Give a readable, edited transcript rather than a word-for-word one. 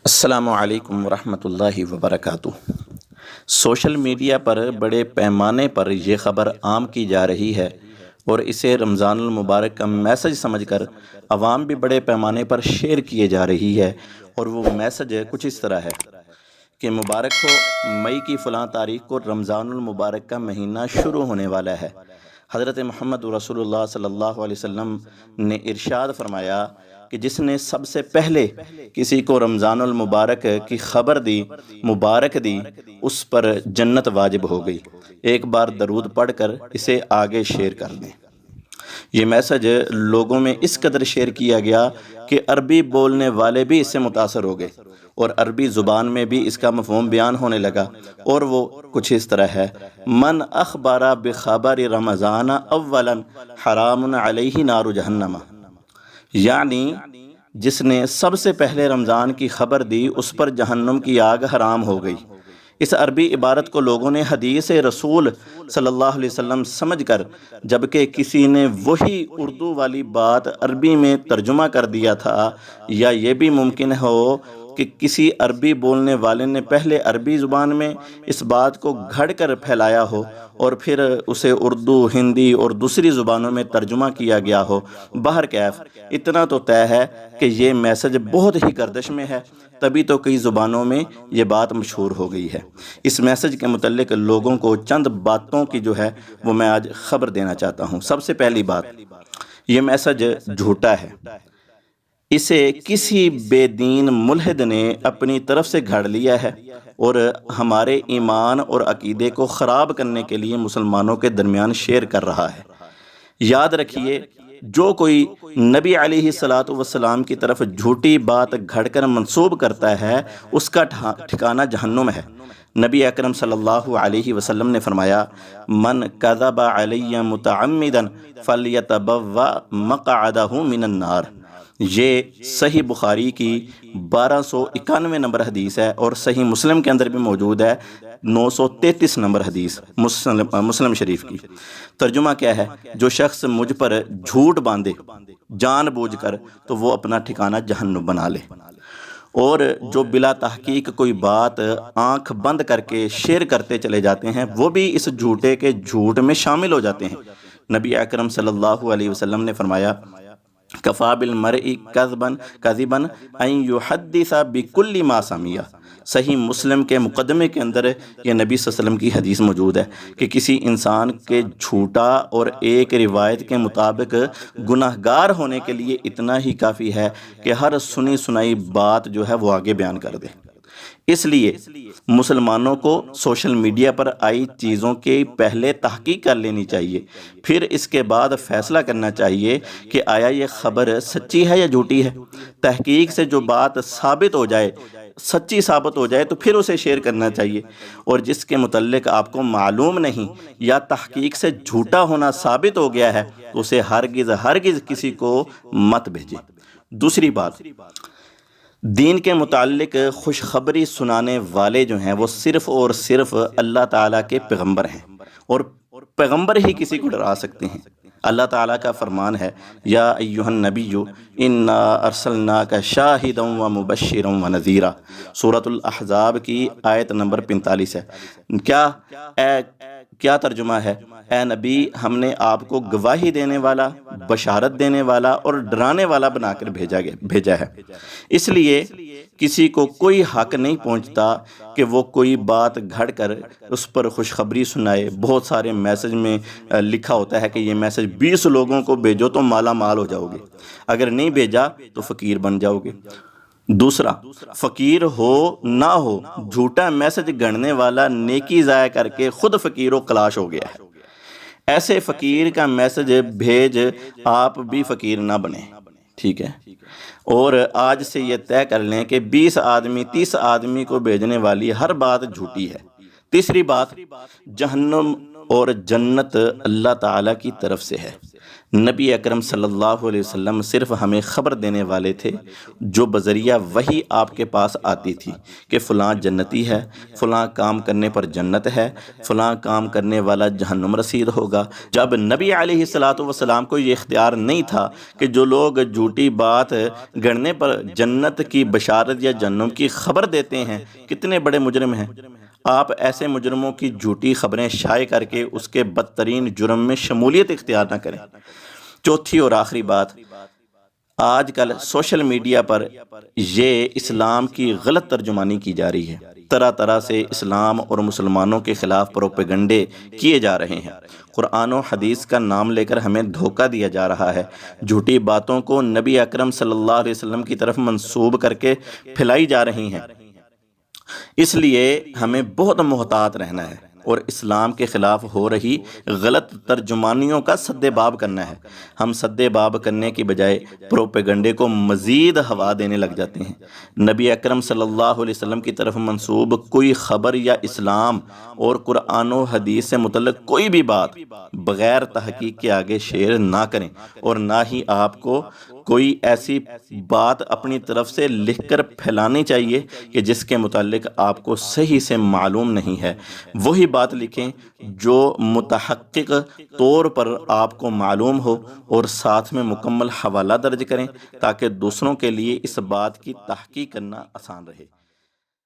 السلام علیکم ورحمۃ اللہ وبرکاتہ۔ سوشل میڈیا پر بڑے پیمانے پر یہ خبر عام کی جا رہی ہے اور اسے رمضان المبارک کا میسج سمجھ کر عوام بھی بڑے پیمانے پر شیئر کیے جا رہی ہے، اور وہ میسج کچھ اس طرح ہے کہ مبارک ہو، مئی کی فلاں تاریخ کو رمضان المبارک کا مہینہ شروع ہونے والا ہے۔ حضرت محمد رسول اللہ صلی اللہ علیہ وسلم نے ارشاد فرمایا کہ جس نے سب سے پہلے کسی کو رمضان المبارک کی خبر دی، مبارک دی، اس پر جنت واجب ہو گئی۔ ایک بار درود پڑھ کر اسے آگے شیئر کر دیں۔ یہ میسج لوگوں میں اس قدر شیئر کیا گیا کہ عربی بولنے والے بھی اس سے متاثر ہو گئے، اور عربی زبان میں بھی اس کا مفہوم بیان ہونے لگا، اور وہ کچھ اس طرح ہے: من اخبر بخبر رمضان اولا حرام علیہ نار جہنم، یعنی جس نے سب سے پہلے رمضان کی خبر دی اس پر جہنم کی آگ حرام ہو گئی۔ اس عربی عبارت کو لوگوں نے حدیث رسول صلی اللہ علیہ وسلم سمجھ کر، جبکہ کسی نے وہی اردو والی بات عربی میں ترجمہ کر دیا تھا، یا یہ بھی ممکن ہو کہ کسی عربی بولنے والے نے پہلے عربی زبان میں اس بات کو گھڑ کر پھیلایا ہو اور پھر اسے اردو، ہندی اور دوسری زبانوں میں ترجمہ کیا گیا ہو۔ بہرکیف اتنا تو طے ہے کہ یہ میسج بہت ہی گردش میں ہے، تبھی تو کئی زبانوں میں یہ بات مشہور ہو گئی ہے۔ اس میسج کے متعلق لوگوں کو چند باتوں کی جو ہے وہ میں آج خبر دینا چاہتا ہوں۔ سب سے پہلی بات، یہ میسج جھوٹا ہے۔ اسے کسی بے دین ملحد نے اپنی طرف سے گھڑ لیا ہے اور ہمارے ایمان اور عقیدے کو خراب کرنے کے لیے مسلمانوں کے درمیان شیئر کر رہا ہے۔ یاد رکھیے، جو کوئی نبی علیہ الصلاۃ والسلام کی طرف جھوٹی بات گھڑ کر منسوب کرتا ہے، اس کا ٹھکانہ جہنم ہے۔ نبی اکرم صلی اللہ علیہ وسلم نے فرمایا: من کذب علی متعمدا فلیتبوأ مقعدہ من النار۔ یہ صحیح بخاری کی 1291 نمبر حدیث ہے، اور صحیح مسلم کے اندر بھی موجود ہے 933 نمبر حدیث مسلم شریف کی۔ ترجمہ کیا ہے؟ جو شخص مجھ پر جھوٹ باندھے جان بوجھ کر، تو وہ اپنا ٹھکانہ جہنم بنا لے، اور جو بلا تحقیق کوئی بات آنکھ بند کر کے شیئر کرتے چلے جاتے ہیں، وہ بھی اس جھوٹے کے جھوٹ میں شامل ہو جاتے ہیں۔ نبی اکرم صلی اللہ علیہ وسلم نے فرمایا: کفا بالمرء کذبا ان یحدث بکل ما سمع۔ صحیح مسلم کے مقدمے کے اندر یہ نبی صلی اللہ علیہ وسلم کی حدیث موجود ہے کہ کسی انسان کے جھوٹا اور ایک روایت کے مطابق گناہگار ہونے کے لیے اتنا ہی کافی ہے کہ ہر سنی سنائی بات جو ہے وہ آگے بیان کر دے۔ اس لیے مسلمانوں کو سوشل میڈیا پر آئی چیزوں کی پہلے تحقیق کر لینی چاہیے، پھر اس کے بعد فیصلہ کرنا چاہیے کہ آیا یہ خبر سچی ہے یا جھوٹی ہے۔ تحقیق سے جو بات ثابت ہو جائے، سچی ثابت ہو جائے، تو پھر اسے شیئر کرنا چاہیے، اور جس کے متعلق آپ کو معلوم نہیں یا تحقیق سے جھوٹا ہونا ثابت ہو گیا ہے، تو اسے ہرگز کسی کو مت بھیجیں۔ دوسری بات، دین کے متعلق خوشخبری سنانے والے جو ہیں وہ صرف اور صرف اللہ تعالیٰ کے پیغمبر ہیں، اور پیغمبر ہی کسی کو ڈرا سکتے ہیں۔ اللہ تعالیٰ کا فرمان ہے: یا ایھا النبی انا ارسلناک شاہدا ومبشرا ونذیرا۔ سورۃ الاحزاب کی آیت نمبر 45 ہے۔ کیا ترجمہ ہے؟ اے نبی، ہم نے آپ کو گواہی دینے والا، بشارت دینے والا اور ڈرانے والا بنا کر بھیجا ہے۔ اس لیے کسی کو کوئی حق نہیں پہنچتا کہ وہ کوئی بات گھڑ کر اس پر خوشخبری سنائے۔ بہت سارے میسج میں لکھا ہوتا ہے کہ یہ میسج 20 لوگوں کو بھیجو تو مالا مال ہو جاؤ گے، اگر نہیں بھیجا تو فقیر بن جاؤ گے۔ دوسرا، فقیر ہو نہ ہو، جھوٹا میسج گھڑنے والا نیکی ضائع کر کے خود فقیر و کلاش ہو گیا ہے۔ ایسے فقیر کا میسج بھیج آپ بھی فقیر نہ بنیں، ٹھیک ہے؟ اور آج سے یہ طے کر لیں کہ 20 آدمی 30 آدمی کو بھیجنے والی ہر بات جھوٹی ہے۔ تیسری بات، جہنم اور جنت اللہ تعالیٰ کی طرف سے ہے۔ نبی اکرم صلی اللہ علیہ وسلم صرف ہمیں خبر دینے والے تھے جو بذریعہ وحی آپ کے پاس آتی تھی کہ فلاں جنتی ہے، فلاں کام کرنے پر جنت ہے، فلاں کام کرنے والا جہنم رسید ہوگا۔ جب نبی علیہ الصلوۃ والسلام کو یہ اختیار نہیں تھا کہ جو لوگ جھوٹی بات گڑنے پر جنت کی بشارت یا جہنم کی خبر دیتے ہیں کتنے بڑے مجرم ہیں، آپ ایسے مجرموں کی جھوٹی خبریں شائع کر کے اس کے بدترین جرم میں شمولیت اختیار نہ کریں۔ چوتھی اور آخری بات، آج کل سوشل میڈیا پر یہ اسلام کی غلط ترجمانی کی جا رہی ہے، طرح طرح سے اسلام اور مسلمانوں کے خلاف پروپیگنڈے کیے جا رہے ہیں، قرآن و حدیث کا نام لے کر ہمیں دھوکہ دیا جا رہا ہے، جھوٹی باتوں کو نبی اکرم صلی اللہ علیہ وسلم کی طرف منسوب کر کے پھیلائی جا رہی ہیں۔ اس لیے ہمیں بہت محتاط رہنا ہے اور اسلام کے خلاف ہو رہی غلط ترجمانیوں کا سد باب کرنا ہے۔ ہم سد باب کرنے کی بجائے پروپیگنڈے کو مزید ہوا دینے لگ جاتے ہیں۔ نبی اکرم صلی اللہ علیہ وسلم کی طرف منسوب کوئی خبر یا اسلام اور قرآن و حدیث سے متعلق کوئی بھی بات بغیر تحقیق کے آگے شیئر نہ کریں، اور نہ ہی آپ کو کوئی ایسی بات اپنی طرف سے لکھ کر پھیلانی چاہیے کہ جس کے متعلق آپ کو صحیح سے معلوم نہیں ہے۔ وہی بات لکھیں جو متحقق طور پر آپ کو معلوم ہو، اور ساتھ میں مکمل حوالہ درج کریں تاکہ دوسروں کے لیے اس بات کی تحقیق کرنا آسان رہے۔